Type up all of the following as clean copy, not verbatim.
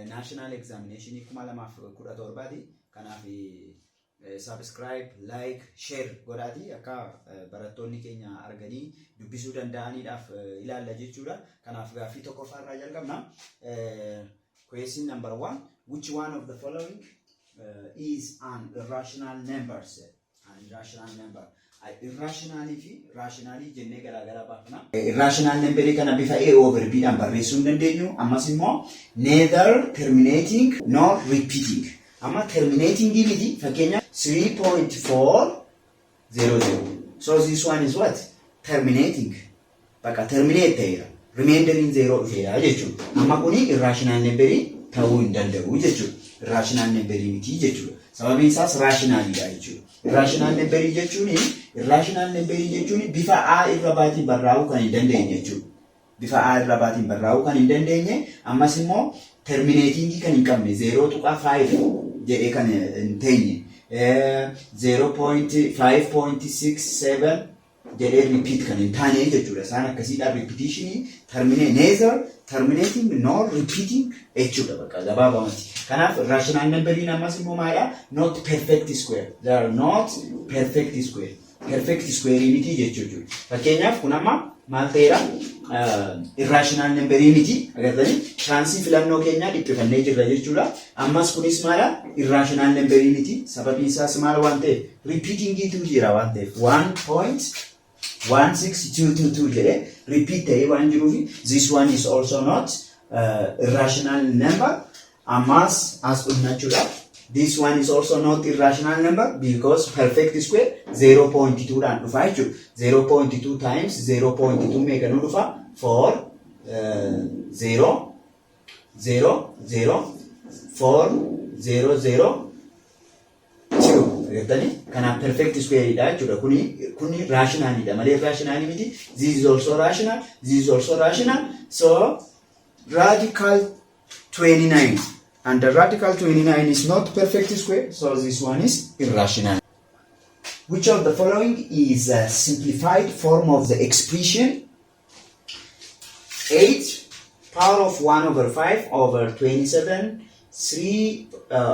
national examination kuma lamaaf kudha torbaati. Kanaaf subscribe, like, share godhaati akka barattoonni keenya arganii dubbisuu danda'aniidhaaf ilaalla jechuudha. Kanaaf gaaffii tokkoffaarraa jalqabna. Question number 1, which one of the following is an irrational number? An irrational number. Irrationally fi rationally jennee garaagaraa baafna. Irrational number kana bifa A over B dhaan barreessuu hin dandeenyu. Ammas immoo neither terminating nor repeating. Amma terminating miti fakkeenya 3.400. So this one is what? Terminating. Bakka terminate ta'eera. Remaining 0 dhufeera jechuudha. Amma kuni irrational number ta'uu hin danda'u jechuudha. Irrational number miti jechuudha. Sababiin isaas rationalidha jechuudha. Irrational number jechuun bifa A irra baatiin barraa'uu kan hin dandeenye jechuudha. Bifa A irra baatiin barraa'uu kan hin dandeenye. Ammas immoo terminating kan hin qabne 0.5 jedhee kan hin teenye 0.5.67 jedhee repeat kan hin taane jechuudha. Isaan akkasiidhaan repetition neither terminating nor repeating jechuudha bakka gabaabamatti. Kanaaf rational number ammas immoo maalidha? Not perfect square. They are not perfect square. Perfect square miti jechuudha. Fakkeenyaaf kun amma maal ta'eera? Irrational number miti agartanii chaansii filannoo keenyaa dhiphifannee jirra jechuudha. Ammas kunis maala irrational number miti sababiin isaas maal waan ta'eef repeating itu jira waan ta'eef 1.16222 jedhee repeat ta'ee waan jiruufi this one is also not irrational number. Ammas as dhumnachuudha. This one is also not irrational number because perfect square 0.2 dhaan dhufa jechuudha. 0.2 times 0.2 meeqa nu dhufa? 4 0 0 0 4 0 0 2. Agartanii? Kanaaf perfect square dha jechuudha. Kuni rationalidha malee irrational miti. This is also rational. This is also rational. So radical 29. And the radical 29 is not perfect square, so this one is irrational. Which of the following is a simplified form of the expression 8 power of 1 over 5 over 27 3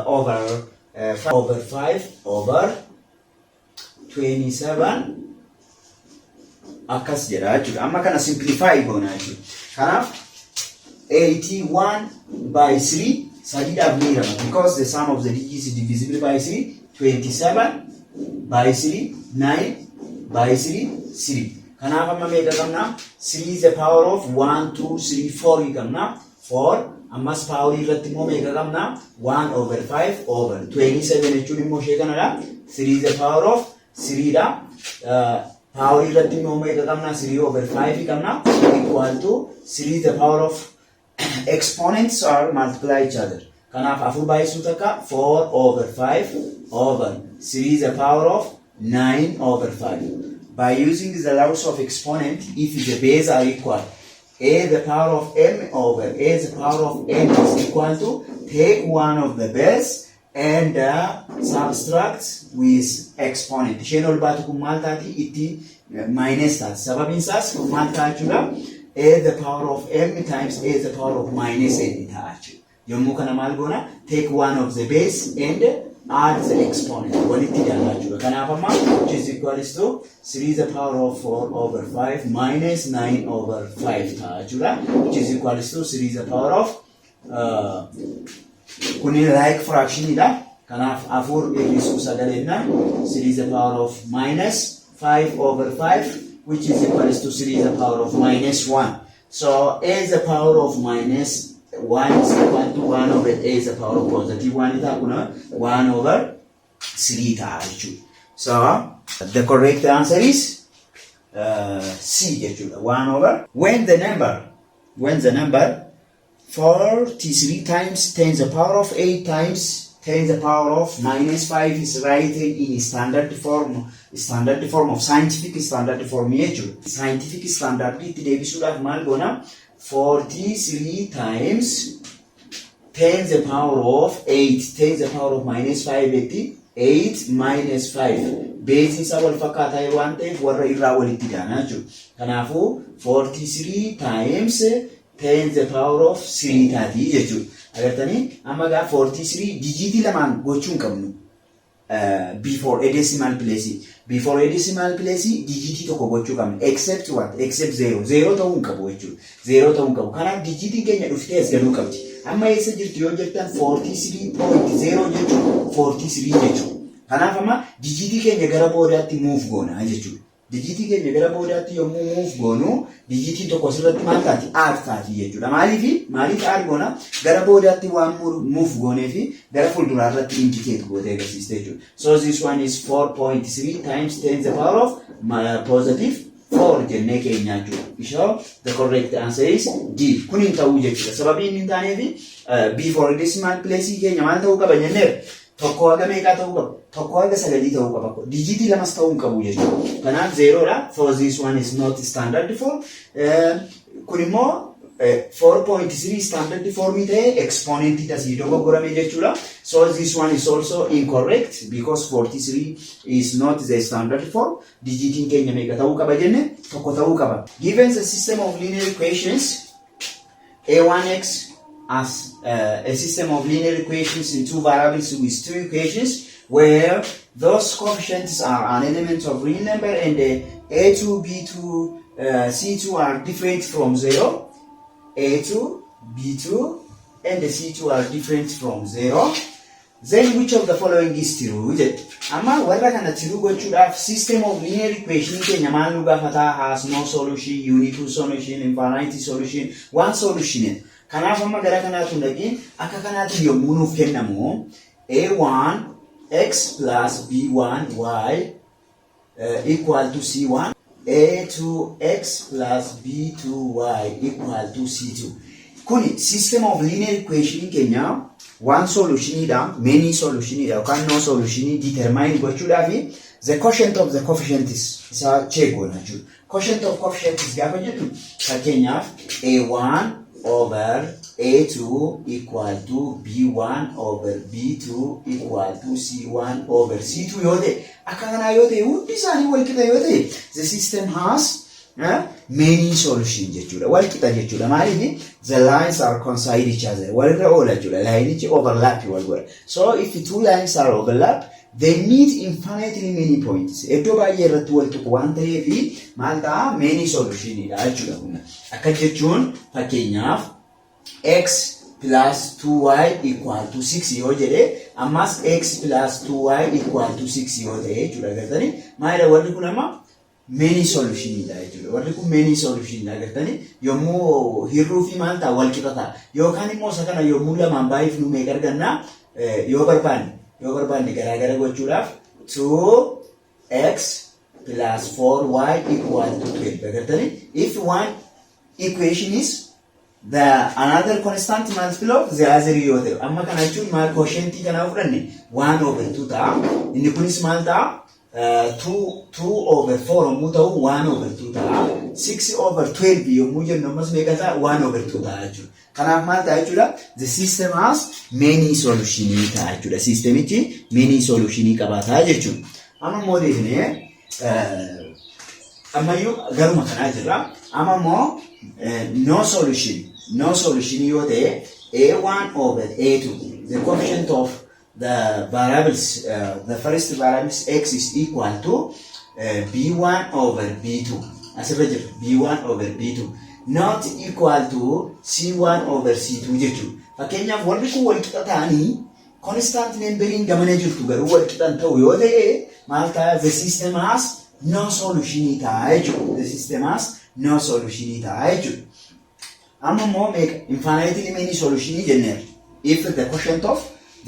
over 5 over 5 over 27 akkas jedha jechuudha. Amma kana simplify goona jechuudha. Kanaaf 81 by 3 because the sum of the digits is divisible by 3, 27 by 3, 9 by 3, 3. Kanaaf amma meeqa qabna? 3 is the power of 1, 2, 3, 4 qabna. 4 ammas power irratti immoo meeqa qabna? 1 over 5 over 27 jechuun immoo ishee kanadha. 3 is the power of 3 dha. Power irratti immoo meeqa qabna? 3 over 5 qabna equal to 3 is the power of exponents are multiply each other. Kanaaf afur baay'isuu takka 4 over 5 over 3 is the power of 9 over 5. By using the laws of exponent, if the base are equal, a the power of m over a the power of n is equal to take one of the base and subtract with exponent. Isheen ol baatu kun maal taati? Itti minus taati. Sababiin isaas kun maal taachuudha? A the power of m times a the power of minus n taachu. Yommuu kana maal goona? Take one of the base and add the exponent. Walitti daalachuudha. Kanaaf amma which is equals to 3 the power of 4 over 5 minus 9 over 5 taachuudha. Which is equals to 3 the power of kuni like fraction idha. Kanaaf afur irrisuu sagaleenna 3 the power of minus 5 over 5 which is equals to 3 the power of minus 1. So a is the power of minus 1 is equal to 1 over a is the power of positive 1 1 over 3 taa'achu. So the correct answer is C 1 over. When the number 43 times 10 the power of 8 times 10 the power of minus 5 is written in standard form of scientific standard form jechuudha. Scientific standard itti deebisuudhaaf maal goona? 43 times 10 the power of 8 10 the power of minus 5 etti 8 minus 5 base isa wal fakkaataa yoo waan ta'eef warra irraa walitti daana jechuudha. Kanaafuu 43 times 10 the power of 3 taati jechuudha. agartanii amma gaa 43 digitii lamaan gochuun qabnu before a decimal place before a decimal place digitii tokko gochuu qabnu except what except 0 ta'uu qabu jechuudha 0 ta'uu qabu kanaaf digitii keenya dhuftee as galuu qabdi amma eessa jirtu yoo jettan 43.0 jechuun 43 jechuudha kanaaf amma digitii keenya gara boodaatti move goona jechuudha digitii keenya gara boodaatti yommuu move goonu digitii tokko sirratti maal taati add taati jechuudha maaliif add goona gara boodaatti waan move goonee fi gara fuulduraarratti indicate gootee agarsiiste jechuudha so this one is 4.3 times 10 the power of positive 4 jennee keenya jechuudha so the correct answer is D kun hin ta'u jechuudha sababii inni hin taaneef before decimal place keenya maal ta'uu qaba jennee tokko haga meeqa ta'uu qaba tokko haga 9 ta'uu qaba digitii lamas ta'uu qabu jechuudha kanaaf 0 dha so this one is not standard form kun immoo 4.3 standard form ta'e exponent tasii dogoggorame jechuudha so this one is also incorrect because 43 is not the standard form digitiin keenya meeqa ta'uu qaba jenne tokko ta'uu qaba given the system of linear equations a1x as a system of linear equations in two variables with two equations where those coefficients are an element of real number and a2, b2, c2 are different from 0. a2, b2 and c2 are different from 0. Then which of the following is true? Amma warra kana true gochuudhaaf system of linear equation keenya maal nu gaafata has no solution, unique solution, infinite solution, one solution. Kanaaf amma gara kanaatu dhaqee akka kanaatti yommuu nuuf kennamu a1 x plus b1 y equal to c1 a2 x plus b2 y equal to c2 kuni system of linear equation keenya one solution ida many solution ida yookaan no solution determine gochuudhaaf the quotient of the coefficients isa check goona jechuudha quotient of coefficients gaafa jedhu fakkeenyaaf a1 over a2 equal to b1 over b2 equal to c1 over c2 yoo ta'e akka kanaa yoo ta'e hundi isaanii wal qixa yoo ta'e the system has many solution jechuudha wal qixa jechuudha maaliif the lines are coincide each other walirra oola jechuudha laayinichi overlap wal godha so if two lines are overlap they meet infinitely many points iddoo baay'ee irratti wal tuqu waan ta'eef maal ta'a many solution dha jechuudha kun akka jechuun fakkeenyaaf x plus 2y equal to 6 yoo jedhe ammas x plus 2y equal to 6 yoo ta'e jechuudha agartanii maayidha warri kun amma many solution dha jechuudha warri kun many solution dha agartanii yommuu hirruu fi maal ta'a wal qixa ta'a yookaan immoo isa kana yommuu lamaan baay'if nu meeqa arganna yoo barbaanne garaagara gochuudhaaf 2x plus 4y equal to 12 agartanii if one equation is the another constant multiple of the other yoo ta'e amma kana jechuun maal quotient kana fudhanne 1 over 2 ta'a inni kunis maal ta'a 2 over 4 yommuu ta'u 1 over 2 ta'a 6 over 12 yommuu jennu ammas meeqa ta'a 1 over 2 ta'a jechuudha kanaaf maal ta'a jechuudha the system has many solution ta'a jechuudha systemichi many solution qabaata jechuudha amma immoo deebinee ammayyuu garuma kanaa jirra amma immoo no solution yoo ta'e a1 over a2 the coefficient of the variables the first variables x is equal to b1 over b2 asirra jira b1 over b2 not equal to c1 over c2 jechuudha fakkeenyaaf warri kun wal qixa ta'anii constant numbering gamana jirtu garuu wal qixan ta'u yoo ta'e maal ta'a the system has no solution ta'a jechuudha the system has no solution ta'a jechuudha amma immoo infinitely many solution jennee if the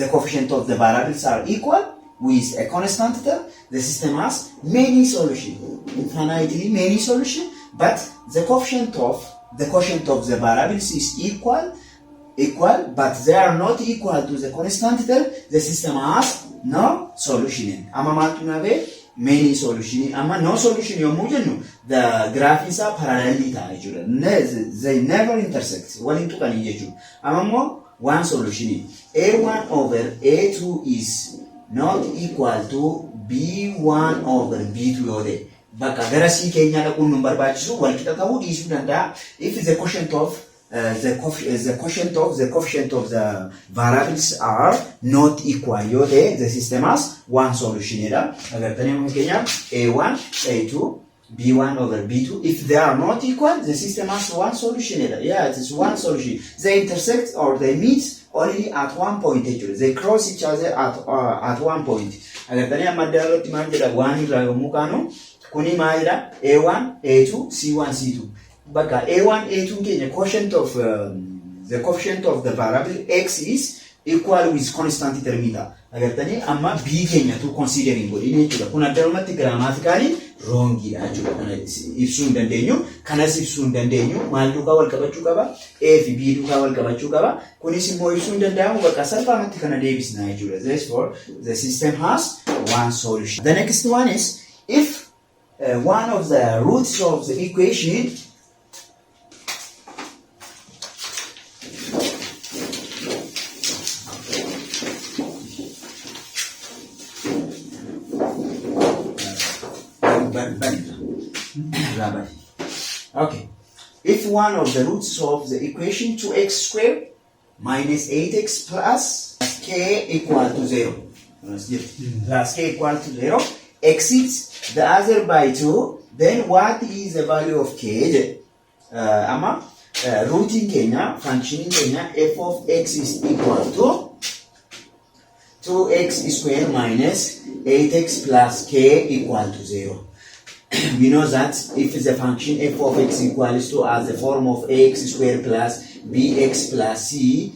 coefficient of the variables are equal with a constant term the system has many solution infinitely many solution but the quotient of the variables is equal but they are not equal to the constant term the system has no solution amma maaltu nabe many solution amma no solution yommuu jennu the graph is parallel ta'a jechuudha they never intersect walin tuqanii jechuudha amma immoo one solution a1 over a2 is not equal to b1 over b2 yoo ta'e bakka gara C keenyaa dhaquun nu barbaachisu wal qixa ta'uu dhiisuu danda'a if the quotient of the coefficient of the variables are not equal yoo ta'e the system has one solution jedha. Agartanii fakkeenyaaf A1, A2, B1 over B2 if they are not equal the system has one solution jedha. Yeah, it is one solution. They intersect or they meet only at one point actually. They cross each other at one point. Agartanii amma adda irratti maal jedha waan irraa yommuu kaanu kuni maalidha A1, A2, C1, C2. Bakka A1, A2 keenya the coefficient of the variable x is equal with constant determinant. Agartanii amma b keenya tu considering godhine jechuudha. Kun addarumatti grammatically wrong dha jechuudha. Kana ibsuu hin dandeenyu, kanas ibsuu hin dandeenyu. Maal duukaa wal qabachuu qaba? A fi B duukaa wal qabachuu qaba. Kunis immoo ibsuu hin danda'amu bakka salphaamatti kana deebisna jechuudha. Therefore, the system has one solution. The next one is if one of the roots of the equation Okay, if one of the roots of the equation 2x squared minus 8x plus k equal to 0 plus k equal to 0 exceeds the other by 2, then what is the value of k? Rooting kenya, functioning kenya, f of x is equal to 2x squared minus 8x plus k equal to 0. We know that if the function f of x equals to as the form of ax squared plus bx plus c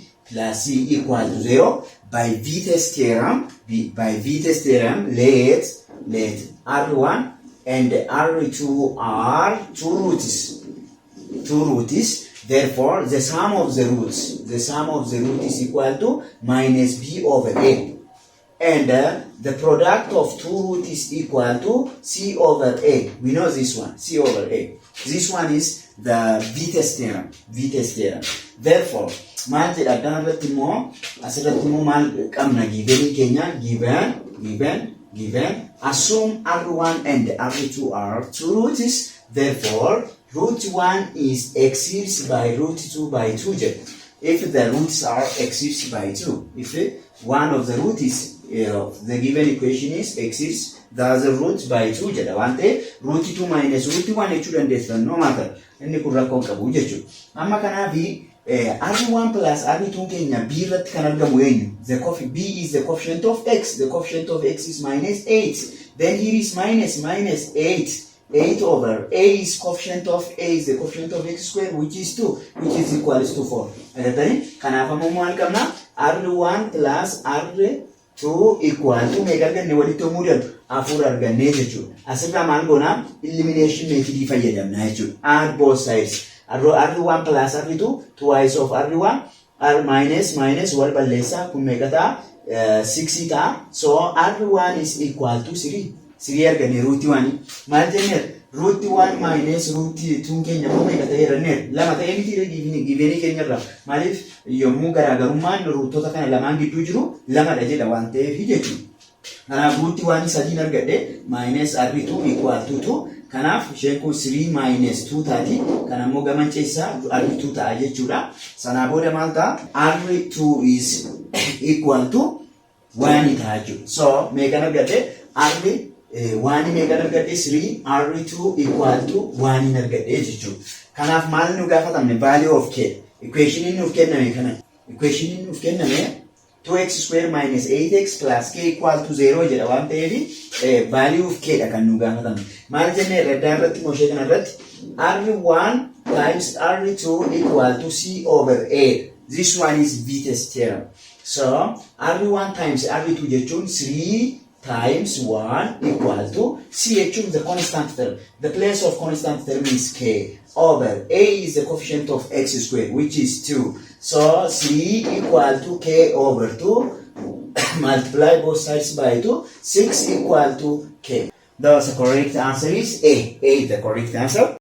equal to 0, by Vieth's theorem, let R1 and R2 are two roots. Therefore, the sum of the roots is equal to minus b over a. And the product of two roots is equal to c over a. We know this one, c over a. This one is the Vieth's theorem. Therefore, maal jedha addan irratti immoo asirratti immoo maal qabna given keenya given assume R1 and R2 are two roots. Therefore, root 1 is exceeds by root 2 by 2 jedha. If the roots are exceeds by 2, if one of the root is the given equation is exceeds the other root by 2 jedha waan ta'eef root 2 minus root 1 jechuu dandeessan no matter inni kun rakkoo qabu jechuudha. Amma kanaafi R1 plus R2 keenya B irratti kan argamu eenyu? B is the coefficient of x. The coefficient of x is minus 8. Then here is minus 8. 8 over a is coefficient of a is the coefficient of x squared which is 2 which is equals to 4. Agartanii kanaaf ammoo maal qabna? R1 plus R2 equal to meeqa arganne walitti mudatu 4 arganne jechuudha. Asirraa maal goona? Elimination method fayyadamna jechuudha. Add both sides. R1 plus R2 twice of R1 R minus wal balleessa kun meeqa ta'a? 6 ta'a. So R1 is equal to 3. 3 arganne root 1 maal jennee root 1 minus root 2 keenya immoo meeqa ta'e ranneer lama ta'e miti given keenya irraa maaliif yommuu garaagarummaan rootota kana lamaan gidduu jiru lamadha jedha waan ta'eef jechuudha. Kanaaf root 1 3 argadhe minus R2 equal to 2. Kanaaf isheen kun 3 minus 2 taati. Kana immoo gaman keessaa R2 ta'a jechuudha. Sanaa booda maal ta'a? R2 is equal to 1 ta'a jechuudha. So meeqa argadhe? Waan meeqa argadhe? 3 R2 equal to 1 argadhe jechuudha. Kanaaf maal nu gaafatamne? Value of k. Equation nuuf kenname kana. Equation nuuf kenname 2x square minus 8x plus k equal to 0 jedha waan ta'eef value of k dha kan nu gaafatamne. Maal jennee irraddaa irratti moshee kana irratti R1 times R2 equal to c over a. This one is Vieth's theorem. So R1 times R2 jechuun 3 times 1 equal to c jechuun the constant term. The place of constant term is k over a is the coefficient of x squared which is 2. So 3 equal to k over 2 multiply both sides by 2 6 equal to k. The correct answer is A. A is the correct answer.